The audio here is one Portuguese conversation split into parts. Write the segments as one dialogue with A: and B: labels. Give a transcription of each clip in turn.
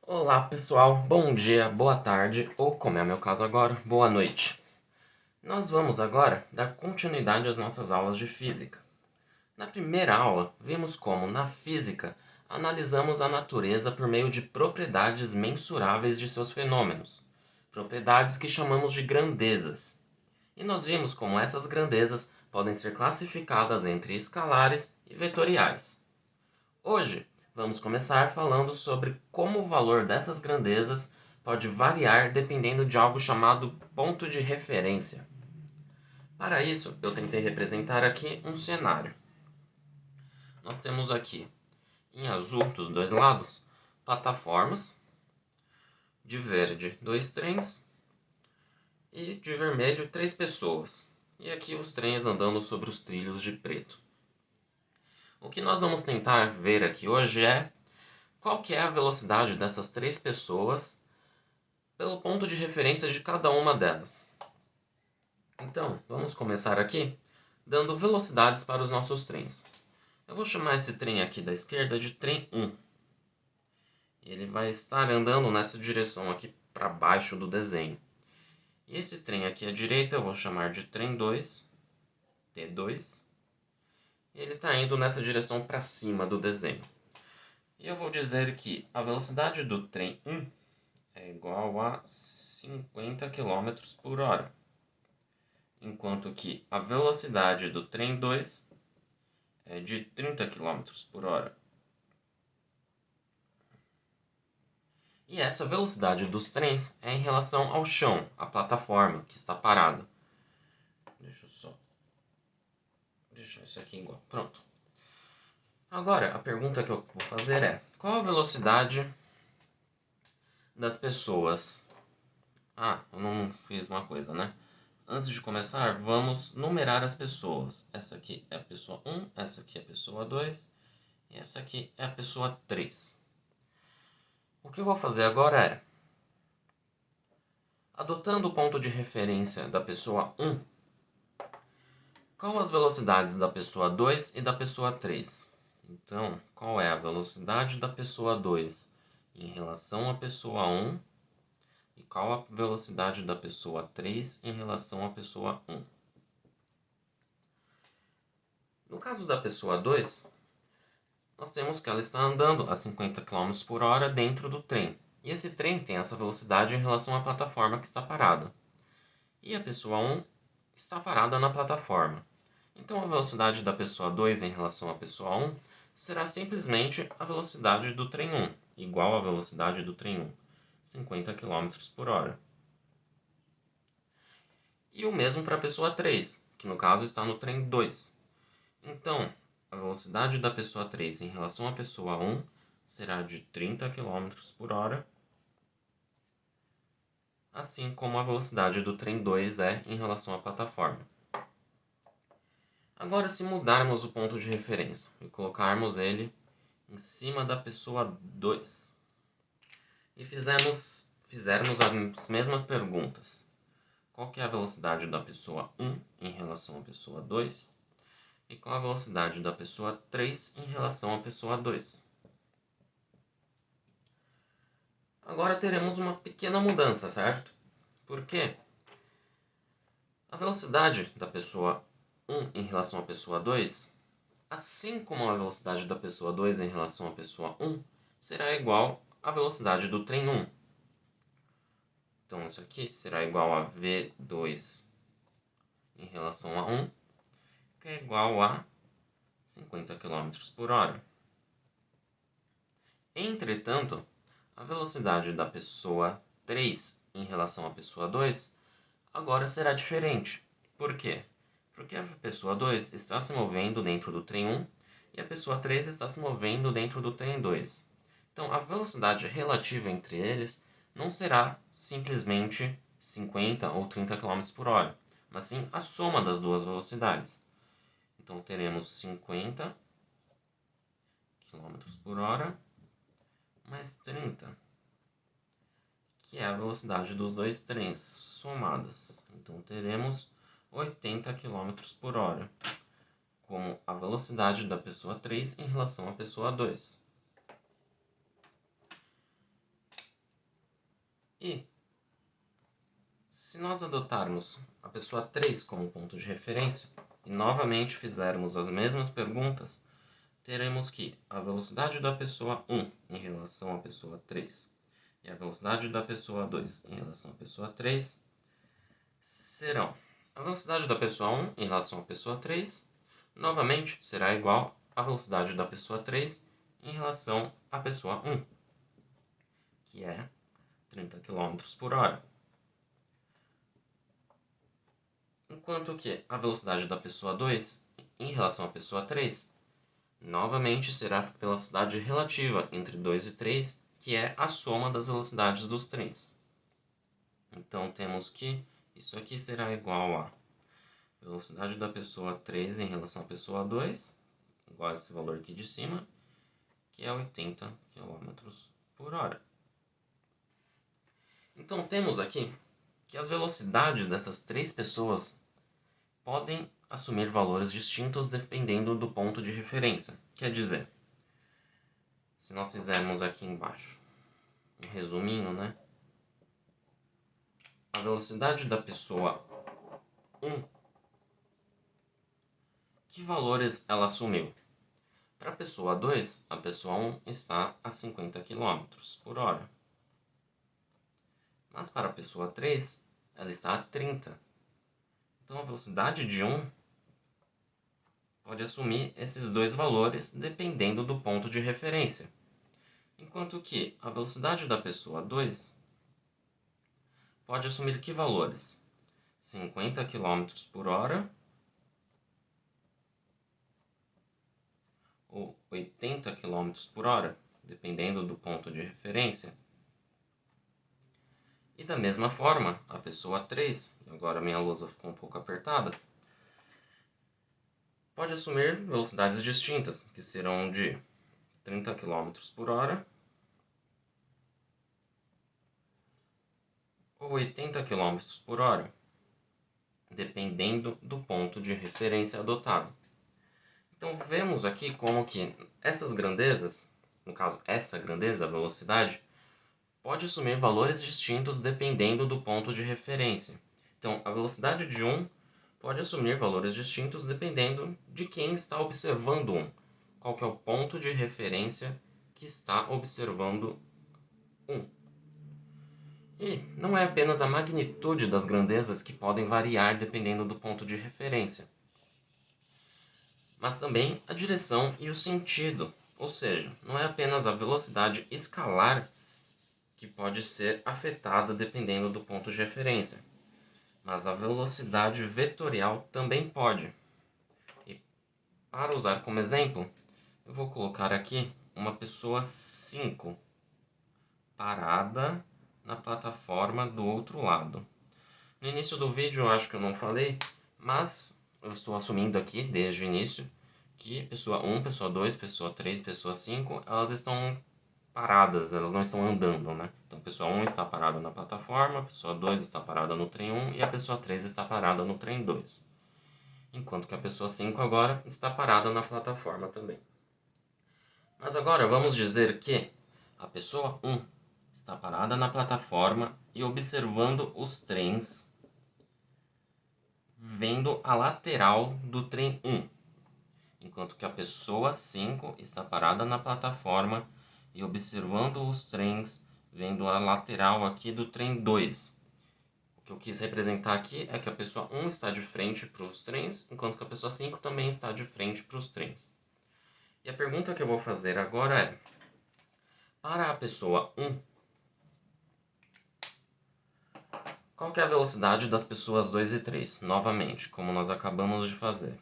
A: Olá pessoal, bom dia, boa tarde ou, como é o meu caso agora, boa noite. Nós vamos agora dar continuidade às nossas aulas de física. Na primeira aula, vimos como, na física, analisamos a natureza por meio de propriedades mensuráveis de seus fenômenos, propriedades que chamamos de grandezas. E nós vimos como essas grandezas podem ser classificadas entre escalares e vetoriais. Hoje, vamos começar falando sobre como o valor dessas grandezas pode variar dependendo de algo chamado ponto de referência. Para isso, eu tentei representar aqui um cenário. Nós temos aqui, em azul dos dois lados, plataformas, de verde, dois trens e de vermelho, três pessoas. E aqui os trens andando sobre os trilhos de preto. O que nós vamos tentar ver aqui hoje é qual que é a velocidade dessas três pessoas pelo ponto de referência de cada uma delas. Então, vamos começar aqui dando velocidades para os nossos trens. Eu vou chamar esse trem aqui da esquerda de trem 1. Ele vai estar andando nessa direção aqui para baixo do desenho. E esse trem aqui à direita eu vou chamar de trem 2, T2. E ele está indo nessa direção para cima do desenho. E eu vou dizer que a velocidade do trem 1 é igual a 50 km por hora. Enquanto que a velocidade do trem 2 é de 30 km por hora. E essa velocidade dos trens é em relação ao chão, à plataforma que está parada. Deixa eu só deixar isso aqui igual. Pronto. Agora, a pergunta que eu vou fazer é: qual a velocidade das pessoas? Eu não fiz uma coisa, né? Antes de começar, vamos numerar as pessoas. Essa aqui é a pessoa 1, essa aqui é a pessoa 2 e essa aqui é a pessoa 3. O que eu vou fazer agora é, adotando o ponto de referência da pessoa 1, qual as velocidades da pessoa 2 e da pessoa 3? Então, qual é a velocidade da pessoa 2 em relação à pessoa 1 e qual a velocidade da pessoa 3 em relação à pessoa 1? No caso da pessoa 2, nós temos que ela está andando a 50 km por hora dentro do trem. E esse trem tem essa velocidade em relação à plataforma que está parada. E a pessoa 1 está parada na plataforma. Então a velocidade da pessoa 2 em relação à pessoa 1 será simplesmente a velocidade do trem 1, igual à velocidade do trem 1, 50 km por hora. E o mesmo para a pessoa 3, que no caso está no trem 2. Então, a velocidade da pessoa 3 em relação à pessoa 1 será de 30 km por hora, assim como a velocidade do trem 2 é em relação à plataforma. Agora, se mudarmos o ponto de referência e colocarmos ele em cima da pessoa 2 e fizermos as mesmas perguntas. Qual que é a velocidade da pessoa 1 em relação à pessoa 2? E qual a velocidade da pessoa 3 em relação à pessoa 2? Agora teremos uma pequena mudança, certo? Por quê? A velocidade da pessoa 1 em relação à pessoa 2, assim como a velocidade da pessoa 2 em relação à pessoa 1, será igual à velocidade do trem 1. Então, isso aqui será igual a V2 em relação a 1, que é igual a 50 km por hora. Entretanto, a velocidade da pessoa 3 em relação à pessoa 2 agora será diferente. Por quê? Porque a pessoa 2 está se movendo dentro do trem 1 e a pessoa 3 está se movendo dentro do trem 2. Então, a velocidade relativa entre eles não será simplesmente 50 ou 30 km por hora, mas sim a soma das duas velocidades. Então, teremos 50 km por hora mais 30, que é a velocidade dos dois trens somadas. Então, teremos 80 km por hora, como a velocidade da pessoa 3 em relação à pessoa 2. E se nós adotarmos a pessoa 3 como ponto de referência e novamente fizermos as mesmas perguntas, teremos que a velocidade da pessoa 1 em relação à pessoa 3 e a velocidade da pessoa 2 em relação à pessoa 3 serão a velocidade da pessoa 1 em relação à pessoa 3, novamente será igual à velocidade da pessoa 3 em relação à pessoa 1, que é 30 km por hora. Enquanto que a velocidade da pessoa 2 em relação à pessoa 3, novamente será a velocidade relativa entre 2 e 3, que é a soma das velocidades dos trens. Então temos que isso aqui será igual a velocidade da pessoa 3 em relação à pessoa 2, igual a esse valor aqui de cima, que é 80 km por hora. Então temos aqui que as velocidades dessas três pessoas podem assumir valores distintos dependendo do ponto de referência. Quer dizer, se nós fizermos aqui embaixo um resuminho, né? A velocidade da pessoa 1, que valores ela assumiu? Para a pessoa 2, a pessoa 1 está a 50 km por hora. Mas para a pessoa 3, ela está a 30. Então a velocidade de 1 pode assumir esses dois valores dependendo do ponto de referência. Enquanto que a velocidade da pessoa 2 pode assumir que valores? 50 km por hora ou 80 km por hora, dependendo do ponto de referência. E da mesma forma, a pessoa 3, agora minha lousa ficou um pouco apertada, pode assumir velocidades distintas, que serão de 30 km por hora ou 80 km por hora, dependendo do ponto de referência adotado. Então vemos aqui como que essas grandezas, no caso essa grandeza, a velocidade, pode assumir valores distintos dependendo do ponto de referência. Então a velocidade de 1 pode assumir valores distintos dependendo de quem está observando 1. Qual que é o ponto de referência que está observando 1. E não é apenas a magnitude das grandezas que podem variar dependendo do ponto de referência, mas também a direção e o sentido. Ou seja, não é apenas a velocidade escalar que pode ser afetada dependendo do ponto de referência, mas a velocidade vetorial também pode. E para usar como exemplo, eu vou colocar aqui uma pessoa 5 parada na plataforma do outro lado. No início do vídeo eu acho que eu não falei, mas eu estou assumindo aqui desde o início que pessoa 1, pessoa 2, pessoa 3, pessoa 5, elas estão paradas, elas não estão andando, né? Então, a pessoa 1 está parada na plataforma, a pessoa 2 está parada no trem 1 e a pessoa 3 está parada no trem 2. Enquanto que a pessoa 5 agora está parada na plataforma também. Mas agora vamos dizer que a pessoa 1 está parada na plataforma e observando os trens, vendo a lateral do trem 1. Enquanto que a pessoa 5 está parada na plataforma e observando os trens, vendo a lateral aqui do trem 2. O que eu quis representar aqui é que a pessoa 1 está de frente para os trens, enquanto que a pessoa 5 também está de frente para os trens. E a pergunta que eu vou fazer agora é: para a pessoa 1, qual que é a velocidade das pessoas 2 e 3? Novamente, como nós acabamos de fazer.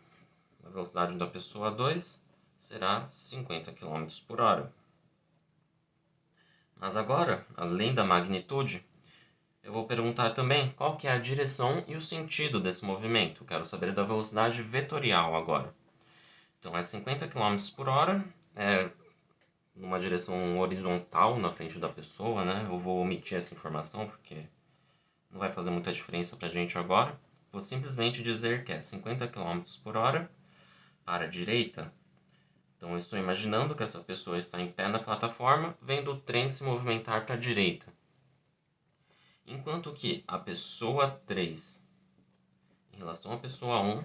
A: A velocidade da pessoa 2 será 50 km por hora. Mas agora, além da magnitude, eu vou perguntar também qual que é a direção e o sentido desse movimento. Quero saber da velocidade vetorial agora. Então é 50 km por hora, é numa direção horizontal na frente da pessoa, né? Eu vou omitir essa informação porque não vai fazer muita diferença para a gente agora. Vou simplesmente dizer que é 50 km por hora para a direita. Então eu estou imaginando que essa pessoa está em pé na plataforma, vendo o trem se movimentar para a direita. Enquanto que a pessoa 3, em relação à pessoa 1,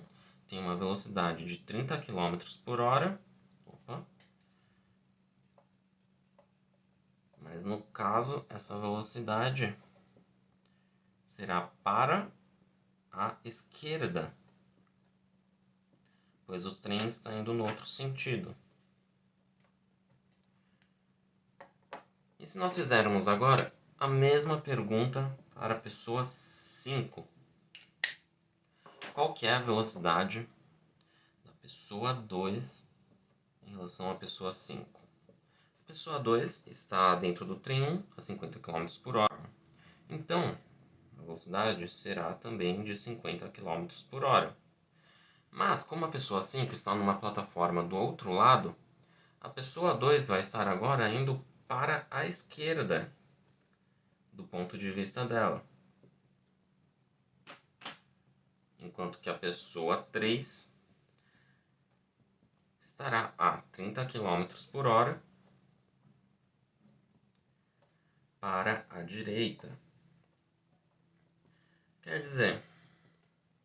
A: tem uma velocidade de 30 km por hora. Opa. Mas no caso, essa velocidade será para a esquerda, pois o trem está indo no outro sentido. E se nós fizermos agora a mesma pergunta para a pessoa 5? Qual que é a velocidade da pessoa 2 em relação à pessoa 5? A pessoa 2 está dentro do trem 1 a 50 km por hora. Então, a velocidade será também de 50 km por hora. Mas, como a pessoa 5 está numa plataforma do outro lado, a pessoa 2 vai estar agora indo para a esquerda, do ponto de vista dela. Enquanto que a pessoa 3 estará a 30 km por hora para a direita. Quer dizer,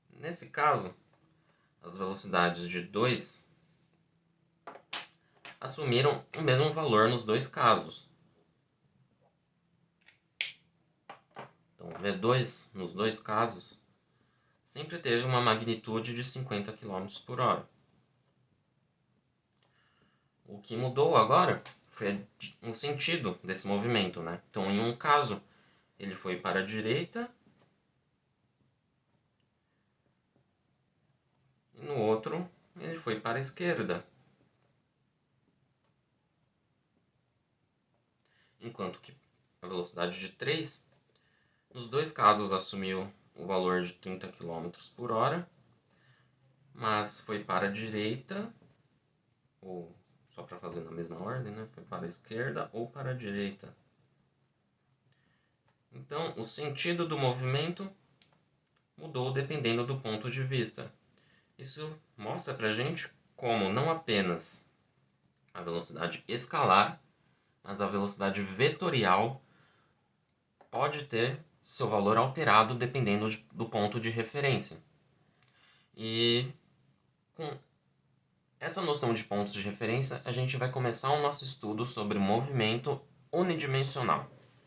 A: nesse caso, as velocidades de 2 assumiram o mesmo valor nos dois casos. Então, V2, nos dois casos, sempre teve uma magnitude de 50 km por hora. O que mudou agora foi o sentido desse movimento, né? Então, em um caso, ele foi para a direita, e no outro, ele foi para a esquerda. Enquanto que a velocidade de 3, nos dois casos assumiu o valor de 30 km por hora, mas foi para a direita, ou só para fazer na mesma ordem, né? Foi para a esquerda ou para a direita. Então, o sentido do movimento mudou dependendo do ponto de vista. Isso mostra para a gente como não apenas a velocidade escalar, mas a velocidade vetorial pode ter seu valor alterado dependendo do ponto de referência. E com essa noção de pontos de referência, a gente vai começar o nosso estudo sobre movimento unidimensional.